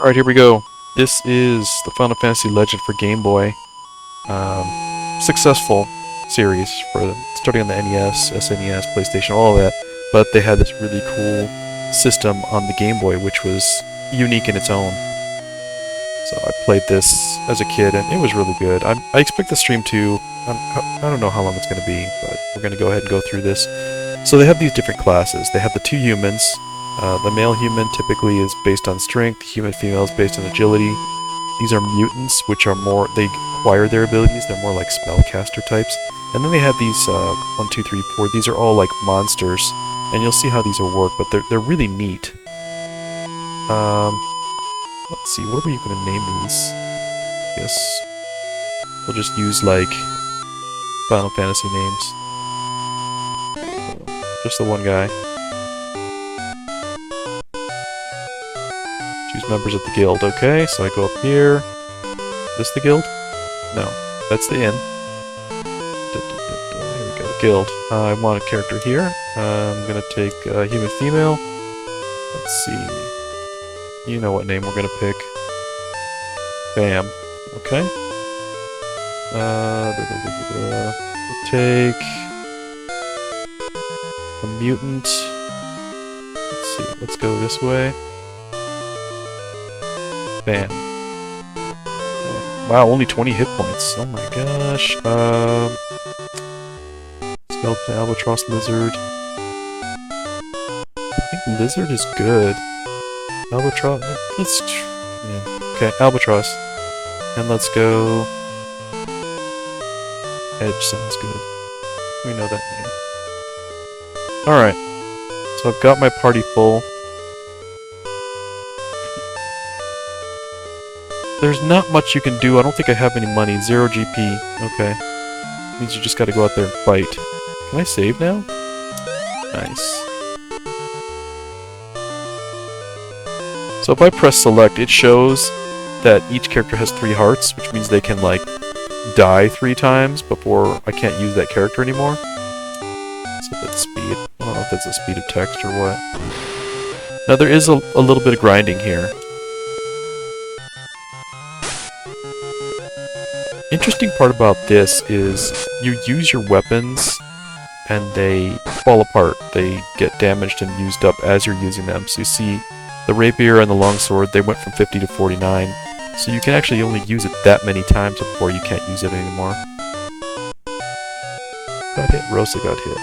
Alright, here we go. This is the Final Fantasy Legend for Game Boy. Successful series for starting on the NES, SNES, PlayStation, all of that. But they had this really cool system on the Game Boy, which was unique in its own. So I played this as a kid, and it was really good. I expect the stream to... I don't know how long it's going to be, but we're going to go ahead and go through this. So they have these different classes. They have the two humans. The male human typically is based on strength, the human female is based on agility. These are mutants, which are more, they acquire their abilities, they're more like spellcaster types. And then they have these, 1, 2, 3, 4, these are all like monsters. And you'll see how these will work, but they're really neat. Let's see, what are we going to name these? Yes, we'll just use like Final Fantasy names. Just the one guy. Choose members of the guild. Okay, so I go up here. Is this the guild? No, that's the inn. Here we go, guild. I want a character here. I'm gonna take human female. Let's see. You know what name we're gonna pick. Bam. Okay. We'll take a mutant. Let's see. Let's go this way. Bam. Wow, only 20 hit points. Oh my gosh. Skeleton, albatross, lizard. I think lizard is good. Albatross. Let's. Yeah. Okay, albatross. And let's go. Edge sounds good. We know that name. Alright. So I've got my party full. There's not much you can do. I don't think I have any money. 0 GP. Okay. Means you just gotta go out there and fight. Can I save now? Nice. So if I press select, it shows that each character has 3 hearts, which means they can, like, die 3 times before I can't use that character anymore. So that's speed. I don't know if that's the speed of text or what. Now there is a little bit of grinding here. Interesting part about this is you use your weapons and they fall apart. They get damaged and used up as you're using them. So you see the rapier and the longsword, they went from 50 to 49. So you can actually only use it that many times before you can't use it anymore. Got hit. Rosa got hit.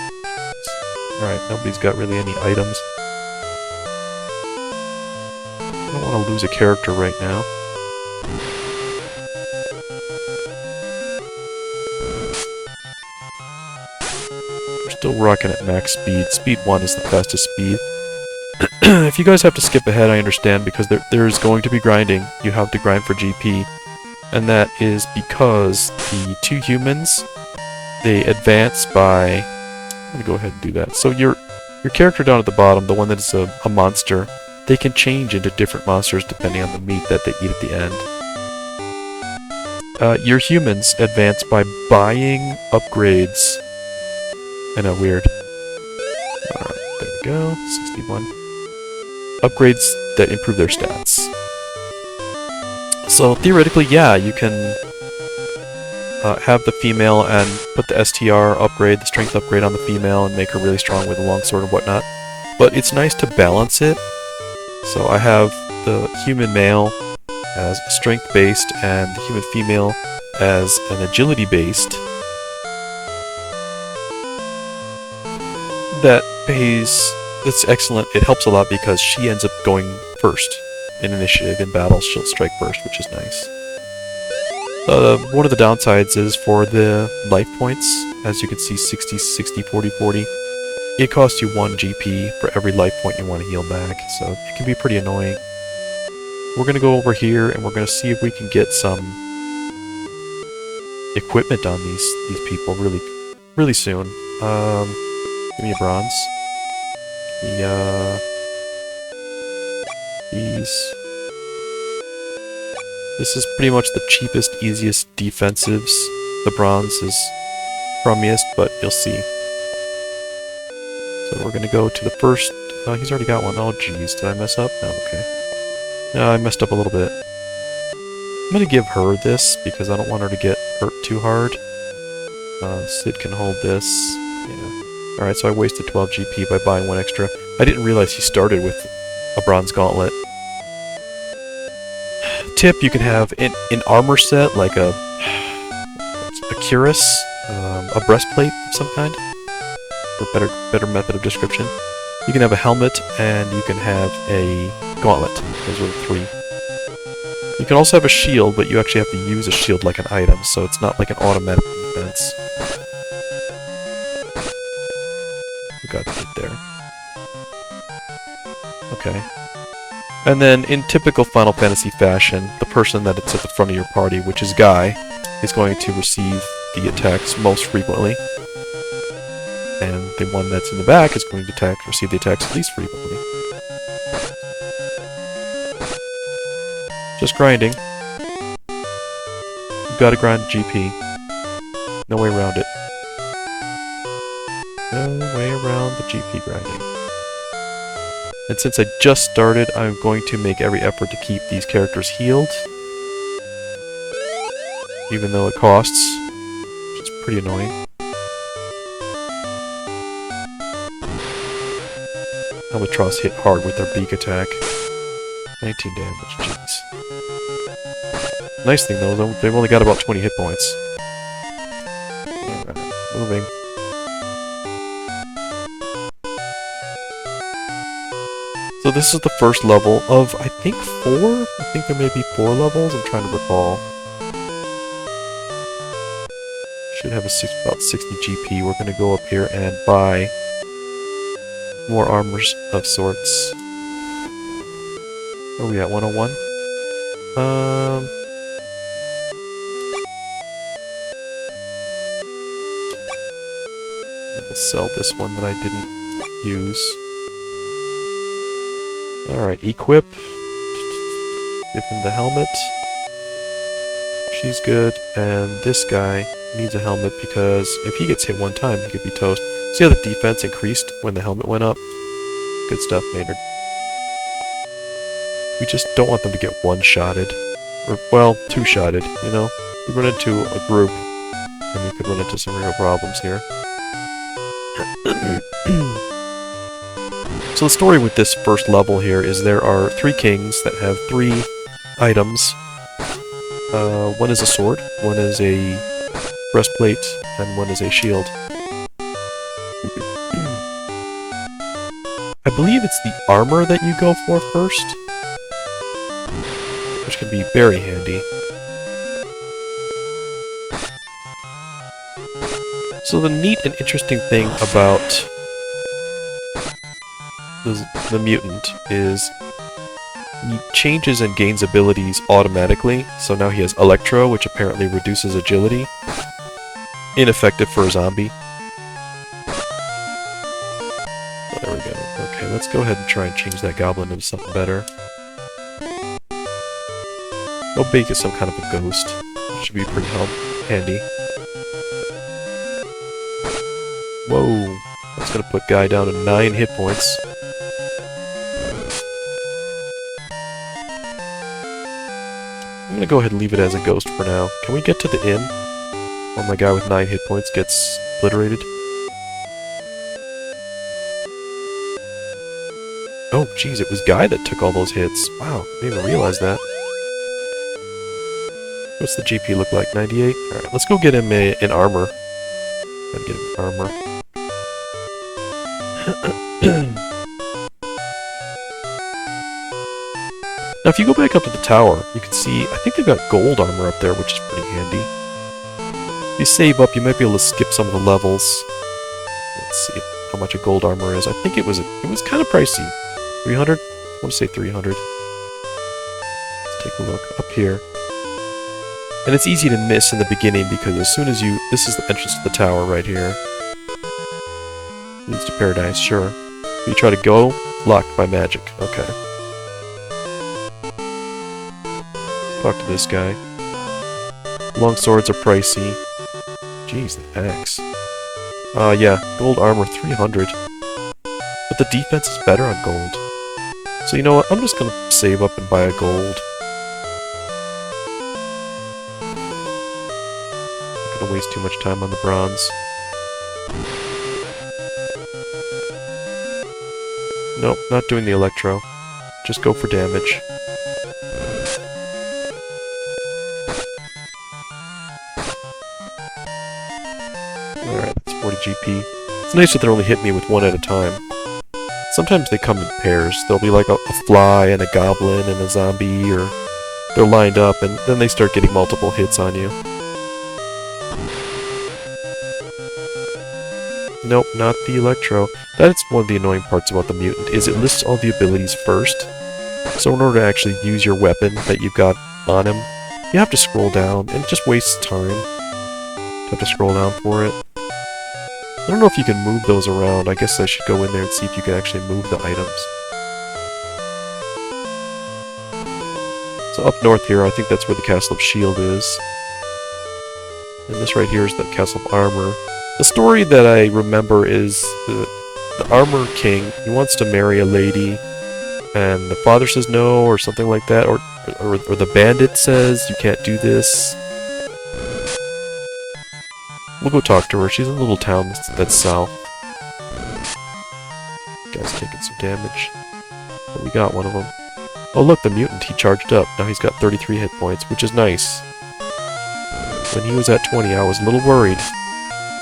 Alright, nobody's got really any items. I don't want to lose a character right now. Still rocking at max speed. Speed 1 is the fastest speed. If you guys have to skip ahead, I understand, because there is going to be grinding. You have to grind for GP. And that is because the 2 humans, they advance by... I'm going to go ahead and do that. So your character down at the bottom, the one that is a monster, they can change into different monsters depending on the meat that they eat at the end. Your humans advance by buying upgrades. I know, weird. Alright, there we go. 61. Upgrades that improve their stats. So, theoretically, yeah, you can have the female and put the STR upgrade, the strength upgrade on the female and make her really strong with a longsword and whatnot. But it's nice to balance it. So I have the human male as strength-based and the human female as an agility-based. That pays... That's excellent. It helps a lot because she ends up going first in initiative. In battles, she'll strike first, which is nice. One of the downsides is for the life points. As you can see, 60, 60, 40, 40. It costs you 1 GP for every life point you want to heal back, so it can be pretty annoying. We're going to go over here and we're going to see if we can get some equipment on these people really soon. Give me a bronze. These. This is pretty much the cheapest, easiest defensives. The bronze is crummiest, but you'll see. So we're gonna go to the first... he's already got one. Oh jeez, did I mess up? No, okay. No, I messed up a little bit. I'm gonna give her this because I don't want her to get hurt too hard. Sid can hold this. Yeah. Alright, so I wasted 12 GP by buying one extra. I didn't realize he started with a bronze gauntlet. Tip, you can have an armor set, like a cuirass, a breastplate of some kind, for better method of description. You can have a helmet, and you can have a gauntlet. Those are the three. You can also have a shield, but you actually have to use a shield like an item, so it's not like an automatic defense. We got it there. Okay. And then, in typical Final Fantasy fashion, the person that it's at the front of your party, which is Guy, is going to receive the attacks most frequently. And the one that's in the back is going to receive the attacks least frequently. Just grinding. You've got to grind GP. No way around it. No way around the GP grinding. And since I just started, I'm going to make every effort to keep these characters healed. Even though it costs. Which is pretty annoying. Albatross hit hard with their beak attack. 19 damage, jeez. Nice thing though, they've only got about 20 hit points. Alright, moving. So this is the first level of, I think, 4? I think there may be 4 levels, I'm trying to recall. Should have about 60 GP. We're going to go up here and buy more armors of sorts. Where are we at, 101? I'll sell this one that I didn't use. Alright, equip. Give him the helmet. She's good. And this guy needs a helmet because if he gets hit one time, he could be toast. See how the defense increased when the helmet went up? Good stuff, Maynard. We just don't want them to get one-shotted. Or, well, two-shotted, you know? You run into a group, and you could run into some real problems here. So the story with this first level here is there are 3 kings that have 3 items. One is a sword, one is a breastplate, and one is a shield. I believe it's the armor that you go for first, which can be very handy. So the neat and interesting thing about the mutant is he changes and gains abilities automatically. So now he has Electro, which apparently reduces agility. Ineffective for a zombie. Oh, there we go. Okay, let's go ahead and try and change that goblin into something better. I'll make it some kind of a ghost. Should be pretty handy. Whoa. That's gonna put Guy down to 9 hit points. I'm gonna go ahead and leave it as a ghost for now. Can we get to the inn? Where my guy with 9 hit points gets obliterated? Oh, jeez, it was Guy that took all those hits. Wow, I didn't even realize that. What's the GP look like? 98? Alright, let's go get him an armor. Gotta get him armor. Now, if you go back up to the tower, you can see, I think they've got gold armor up there, which is pretty handy. If you save up, you might be able to skip some of the levels. Let's see how much a gold armor is. I think it was kind of pricey. 300? I want to say 300. Let's take a look up here. And it's easy to miss in the beginning because as soon as this is the entrance to the tower right here. Leads to paradise, sure. You try to go, locked by magic. Okay. Talk to this guy. Long swords are pricey. Jeez, the axe. Yeah, gold armor 300. But the defense is better on gold. So you know what? I'm just gonna save up and buy a gold. Not gonna waste too much time on the bronze. Nope, not doing the electro. Just go for damage. Alright, that's 40 GP. It's nice that they only hit me with one at a time. Sometimes they come in pairs. There'll be like a fly and a goblin and a zombie, or they're lined up and then they start getting multiple hits on you. Nope, not the electro. That's one of the annoying parts about the mutant, is it lists all the abilities first. So in order to actually use your weapon that you've got on him, you have to scroll down, and it just wastes time. You have to scroll down for it. I don't know if you can move those around. I guess I should go in there and see if you can actually move the items. So up north here, I think that's where the Castle of Shield is. And this right here is the Castle of Armor. The story that I remember is the Armor King, he wants to marry a lady, and the father says no, or something like that, or the bandit says, you can't do this. We'll go talk to her. She's in a little town that's south. Guy's taking some damage. But we got one of them. Oh look, the mutant, he charged up. Now he's got 33 hit points, which is nice. When he was at 20, I was a little worried.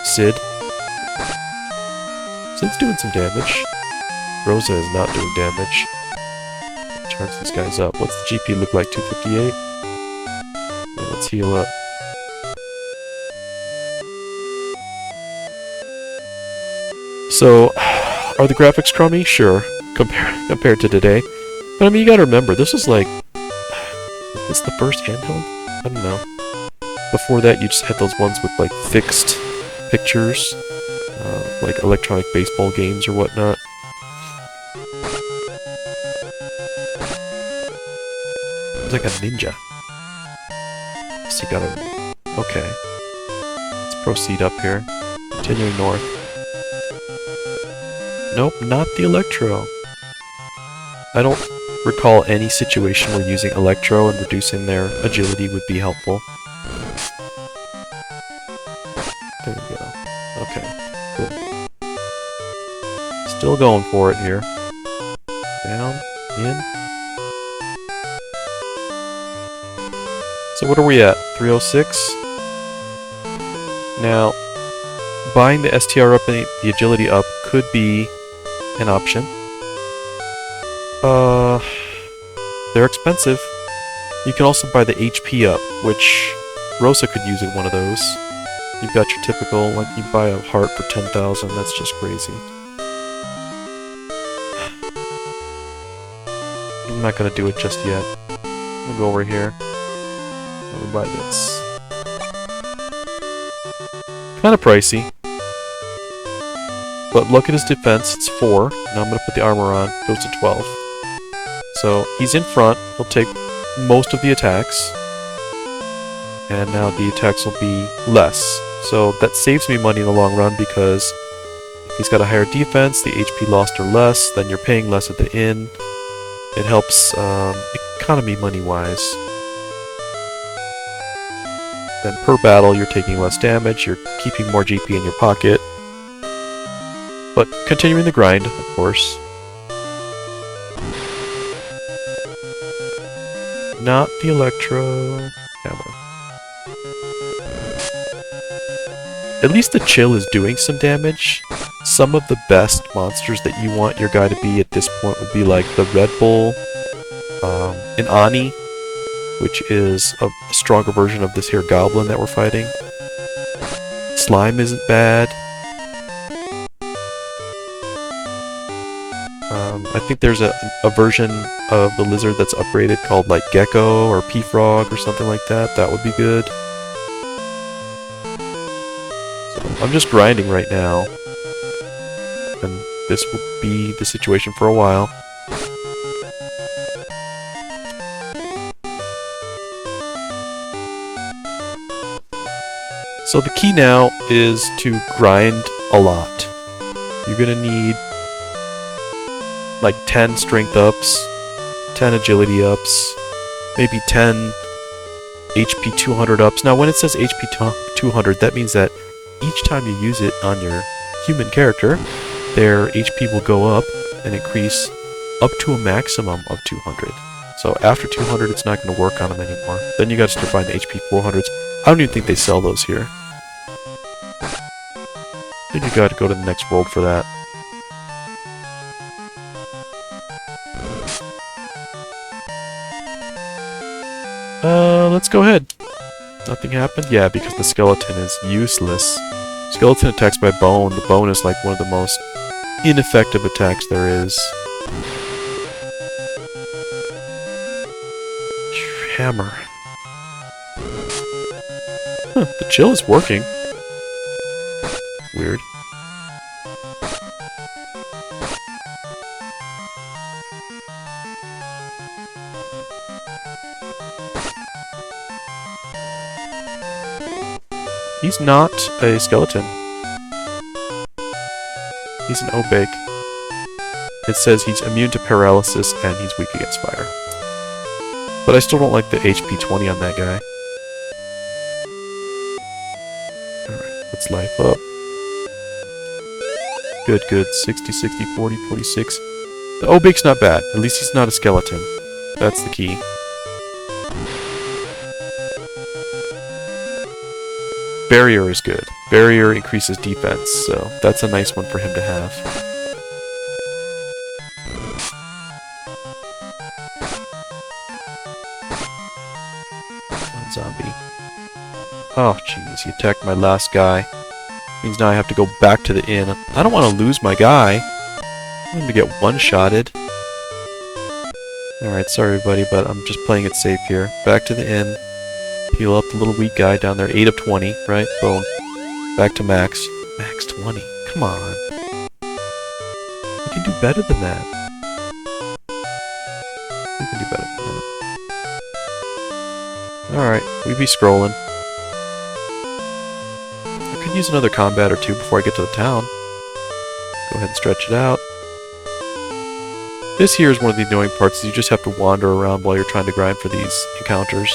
Sid. Sid's doing some damage. Rosa is not doing damage. Charge these guys up. What's the GP look like? 258? Yeah, let's heal up. So, are the graphics crummy? Sure, compared to today. But I mean, you gotta remember, this was like... Is this the first handheld? I don't know. Before that, you just had those ones with like fixed pictures, like electronic baseball games or whatnot. It's like a ninja. So you gotta... Okay. Let's proceed up here. Continuing north. Nope, not the electro. I don't recall any situation where using electro and reducing their agility would be helpful. There we go. Okay, cool. Still going for it here. Down, in. So what are we at? 306? Now, buying the STR up and the agility up could be an option. They're expensive. You can also buy the HP up, which Rosa could use in one of those. You've got your typical, like you buy a heart for 10,000, that's just crazy. I'm not gonna do it just yet. I'm gonna go over here. I'm gonna buy this. Kinda pricey. But look at his defense, it's 4. Now I'm gonna put the armor on, goes to 12. So he's in front, he'll take most of the attacks. And now the attacks will be less. So that saves me money in the long run because if he's got a higher defense, the HP lost are less, then you're paying less at the inn. It helps economy money-wise. Then per battle, you're taking less damage, you're keeping more GP in your pocket. But continuing the grind, of course. Not the electro hammer. At least the chill is doing some damage. Some of the best monsters that you want your guy to be at this point would be like the Red Bull, an Ani, which is a stronger version of this here goblin that we're fighting. Slime isn't bad. I think there's a version of the lizard that's upgraded called like Gecko or P-Frog or something like that. That would be good. So I'm just grinding right now. And this will be the situation for a while. So the key now is to grind a lot. You're gonna need like 10 strength ups, 10 agility ups, maybe 10 HP 200 ups. Now when it says HP 200, that means that each time you use it on your human character, their HP will go up and increase up to a maximum of 200. So after 200, it's not going to work on them anymore. Then you got to start buying the HP 400s. I don't even think they sell those here. I think you got to go to the next world for that. Let's go ahead. Nothing happened? Yeah, because the skeleton is useless. Skeleton attacks by bone. The bone is like one of the most ineffective attacks there is. Hammer. Huh, the chill is working. Weird. He's not a skeleton. He's an obake. It says he's immune to paralysis and he's weak against fire. But I still don't like the HP 20 on that guy. Alright, let's life up. Good, good. 60, 60, 40, 46. The obake's not bad. At least he's not a skeleton. That's the key. Barrier is good. Barrier increases defense, so that's a nice one for him to have. One zombie. Oh, jeez, he attacked my last guy. Means now I have to go back to the inn. I don't want to lose my guy. I want him to get one-shotted. Alright, sorry everybody, but I'm just playing it safe here. Back to the inn. Heal up the little weak guy down there. 8 of 20, right? Bone. Back to max. Max 20. Come on. You can do better than that. You can do better than that. Alright, we be scrolling. I could use another combat or two before I get to the town. Go ahead and stretch it out. This here is one of the annoying parts. You just have to wander around while you're trying to grind for these encounters.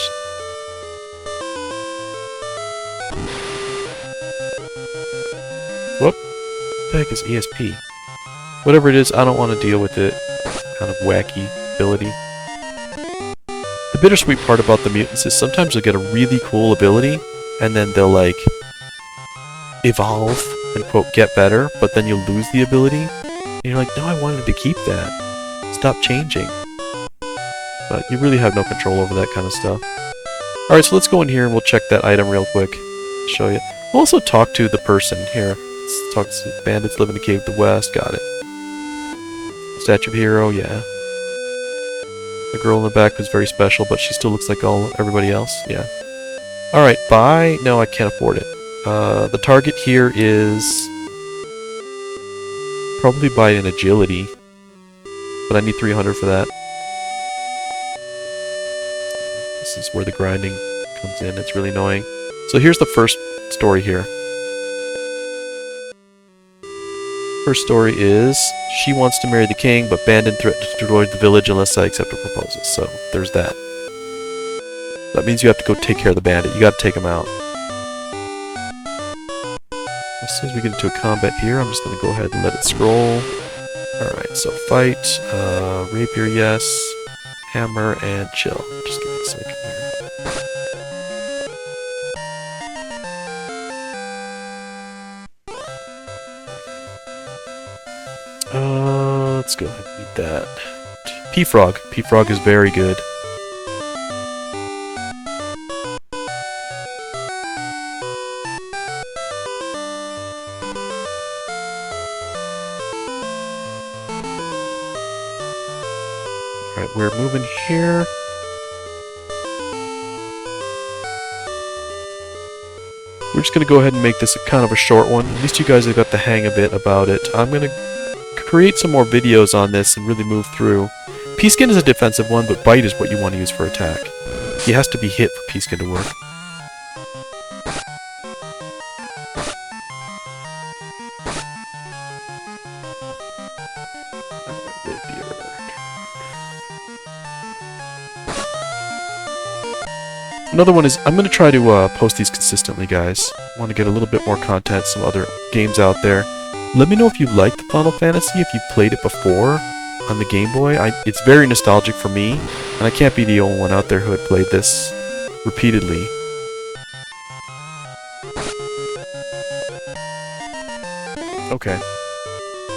Whoop. What the heck is ESP? Whatever it is, I don't want to deal with it. Kind of wacky ability. The bittersweet part about the mutants is sometimes they'll get a really cool ability, and then they'll, like, evolve and, quote, get better, but then you'll lose the ability, and you're like, no, I wanted to keep that. Stop changing. But you really have no control over that kind of stuff. Alright, so let's go in here and we'll check that item real quick. Show you. We'll also talk to the person here. Let's talk to bandits live in the cave of the west. Got it. Statue of Hero, yeah. The girl in the back was very special, but she still looks like everybody else. Yeah. Alright, buy. No, I can't afford it. The target here is probably buy an agility, but I need 300 for that. This is where the grinding comes in. It's really annoying. So here's the first story here. First story is, she wants to marry the king, but Bandit threatens to destroy the village unless I accept her proposal. So, there's that. That means you have to go take care of the bandit. You gotta take him out. As soon as we get into a combat here, I'm just gonna go ahead and let it scroll. Alright, so fight, rapier, yes, hammer, and chill. Just give me a second here. Let's go ahead and beat that. P-Frog. P-Frog is very good. Alright, we're moving here. We're just going to go ahead and make this kind of a short one. At least you guys have got the hang of it about it. I'm going to create some more videos on this and really move through. P-Skin is a defensive one, but Bite is what you want to use for attack. He has to be hit for P-Skin to work. Another one is, I'm going to try to post these consistently, guys. I want to get a little bit more content, some other games out there. Let me know if you liked Final Fantasy, if you played it before on the Game Boy. It's very nostalgic for me, and I can't be the only one out there who had played this repeatedly. Okay.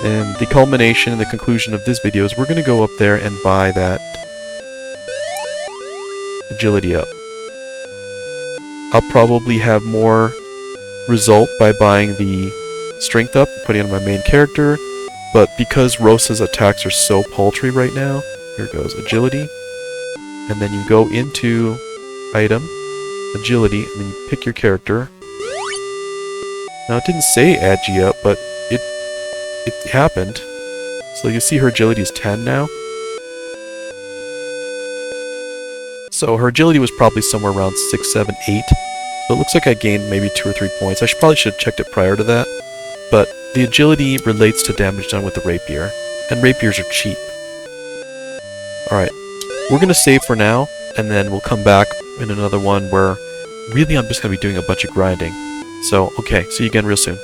And the culmination and the conclusion of this video is we're going to go up there and buy that agility up. I'll probably have more result by buying the strength up, putting it on my main character, but because Rosa's attacks are so paltry right now, here goes agility, and then you go into item, agility, and then you pick your character. Now it didn't say agi up, but it happened. So you see her agility is 10 now. So her agility was probably somewhere around 6, 7, 8. So it looks like I gained maybe 2 or 3 points. I probably should have checked it prior to that. But the agility relates to damage done with the rapier. And rapiers are cheap. Alright. We're going to save for now. And then we'll come back in another one where really I'm just going to be doing a bunch of grinding. So, okay. See you again real soon.